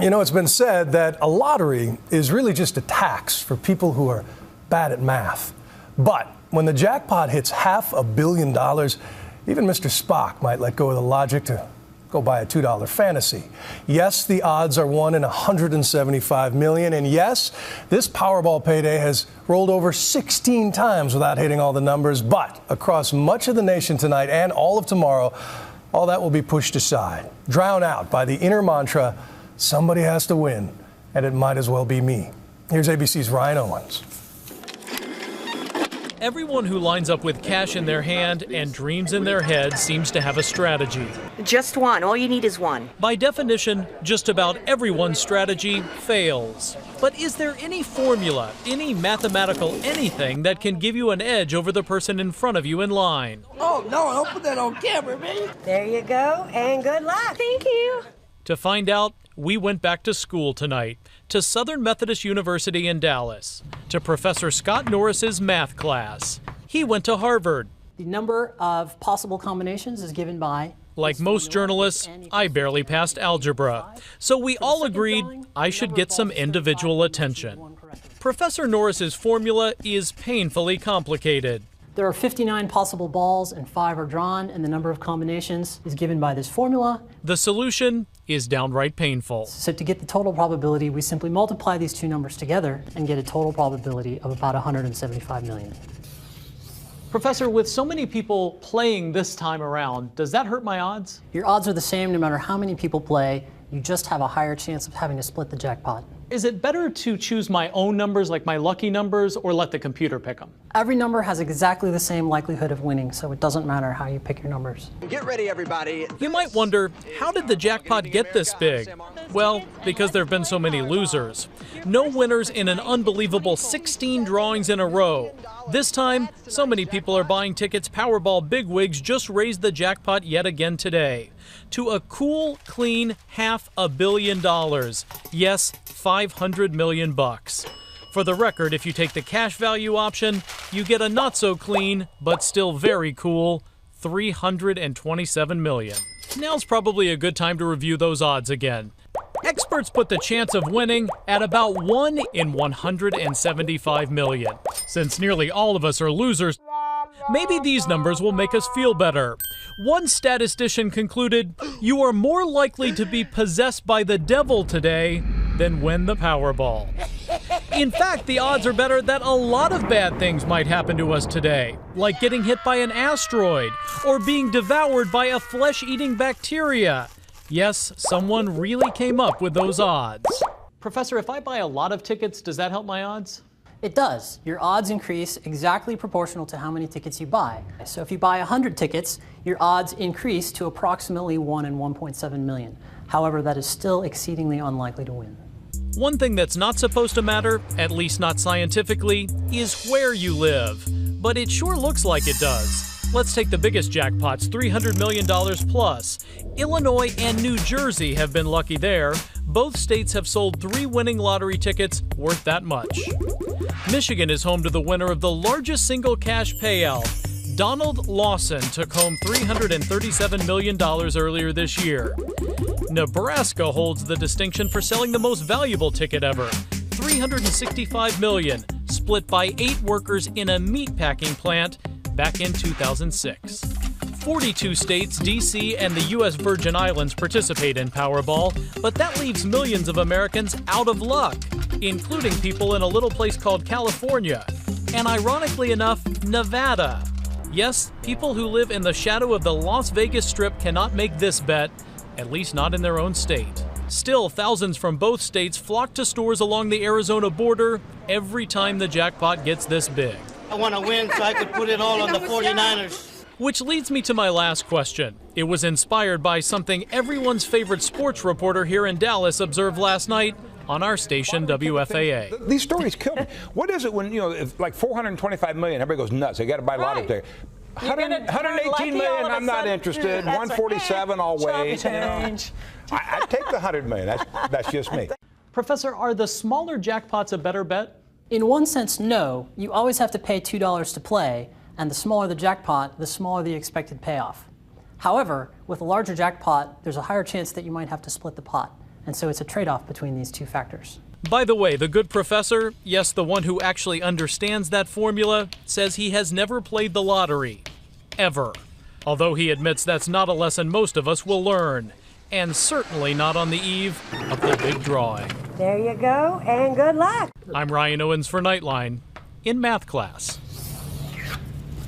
You know, it's been said that a lottery is really just a tax for people who are bad at math. But when the jackpot hits $500 million, even Mr. Spock might let go of the logic to go buy a $2 fantasy. Yes, the odds are 1 in 175 million. And yes, this Powerball payday has rolled over 16 times without hitting all the numbers. But across much of the nation tonight and all of tomorrow, all that will be pushed aside, drowned out by the inner mantra, somebody has to win, and it might as well be me. Here's ABC's Ryan Owens. Everyone who lines up with cash in their hand and dreams in their head seems to have a strategy. Just one. All you need is one. By definition, just about everyone's strategy fails. But is there any formula, any mathematical anything that can give you an edge over the person in front of you in line? Oh, no, don't put that on camera, man. There you go, and good luck. Thank you. To find out, we went back to school tonight, to Southern Methodist University in Dallas, to Professor Scott Norris's math class. He went to Harvard. The number of possible combinations is given by... Like most journalists, I barely passed algebra. So we all agreed I should get some individual attention. Professor Norris's formula is painfully complicated. There are 59 possible balls and 5 are drawn, and the number of combinations is given by this formula. The solution is downright painful. So to get the total probability, we simply multiply these two numbers together and get a total probability of about 175 million. Professor, with so many people playing this time around, does that hurt my odds? Your odds are the same no matter how many people play. You just have a higher chance of having to split the jackpot. Is it better to choose my own numbers, like my lucky numbers, or let the computer pick them? Every number has exactly the same likelihood of winning, so it doesn't matter how you pick your numbers. Get ready, everybody. You might wonder, how did the jackpot get this big? Well, because there have been so many losers. No winners in an unbelievable 16 drawings in a row. This time, so many people are buying tickets Powerball bigwigs just raised the jackpot yet again today. To a cool, clean $500 million. Yes, 500 million bucks. For the record, if you take the cash value option, you get a not so clean, but still very cool, 327 million. Now's probably a good time to review those odds again. Experts put the chance of winning at about 1 in 175 million. Since nearly all of us are losers, maybe these numbers will make us feel better. One statistician concluded, you are more likely to be possessed by the devil today than win the Powerball. In fact, the odds are better that a lot of bad things might happen to us today, like getting hit by an asteroid or being devoured by a flesh-eating bacteria. Yes, someone really came up with those odds. Professor, if I buy a lot of tickets, does that help my odds? It does. Your odds increase exactly proportional to how many tickets you buy. So if you buy 100 tickets, your odds increase to approximately 1 in 1.7 million. However, that is still exceedingly unlikely to win. One thing that's not supposed to matter, at least not scientifically, is where you live. But it sure looks like it does. Let's take the biggest jackpots, $300 million plus. Illinois and New Jersey have been lucky there. Both states have sold 3 winning lottery tickets worth that much. Michigan is home to the winner of the largest single cash payout. Donald Lawson took home $337 million earlier this year. Nebraska holds the distinction for selling the most valuable ticket ever, $365 million, split by 8 workers in a meatpacking plant back in 2006. 42 states, D.C., and the U.S. Virgin Islands participate in Powerball, but that leaves millions of Americans out of luck, including people in a little place called California, and ironically enough, Nevada. Yes, people who live in the shadow of the Las Vegas Strip cannot make this bet, at least not in their own state. Still, thousands from both states flock to stores along the Arizona border every time the jackpot gets this big. I want to win so I could put it all on the 49ers. Which leads me to my last question. It was inspired by something everyone's favorite sports reporter here in Dallas observed last night on our station, WFAA. These stories kill me. What is it when, if like 425 million, everybody goes nuts. They got to buy a lotto ticket. 118 million, I'm not interested. 147, I'll wait. I take the 100 million. That's just me. Professor, are the smaller jackpots a better bet? In one sense, no. You always have to pay $2 to play, and the smaller the jackpot, the smaller the expected payoff. However, with a larger jackpot, there's a higher chance that you might have to split the pot, And so it's a trade-off between these two factors. By the way, the good professor, yes, the one who actually understands that formula, says he has never played the lottery. Ever. Although he admits that's not a lesson most of us will learn. And certainly not on the eve of the big drawing. There you go, and good luck. I'm Ryan Owens for Nightline in math class.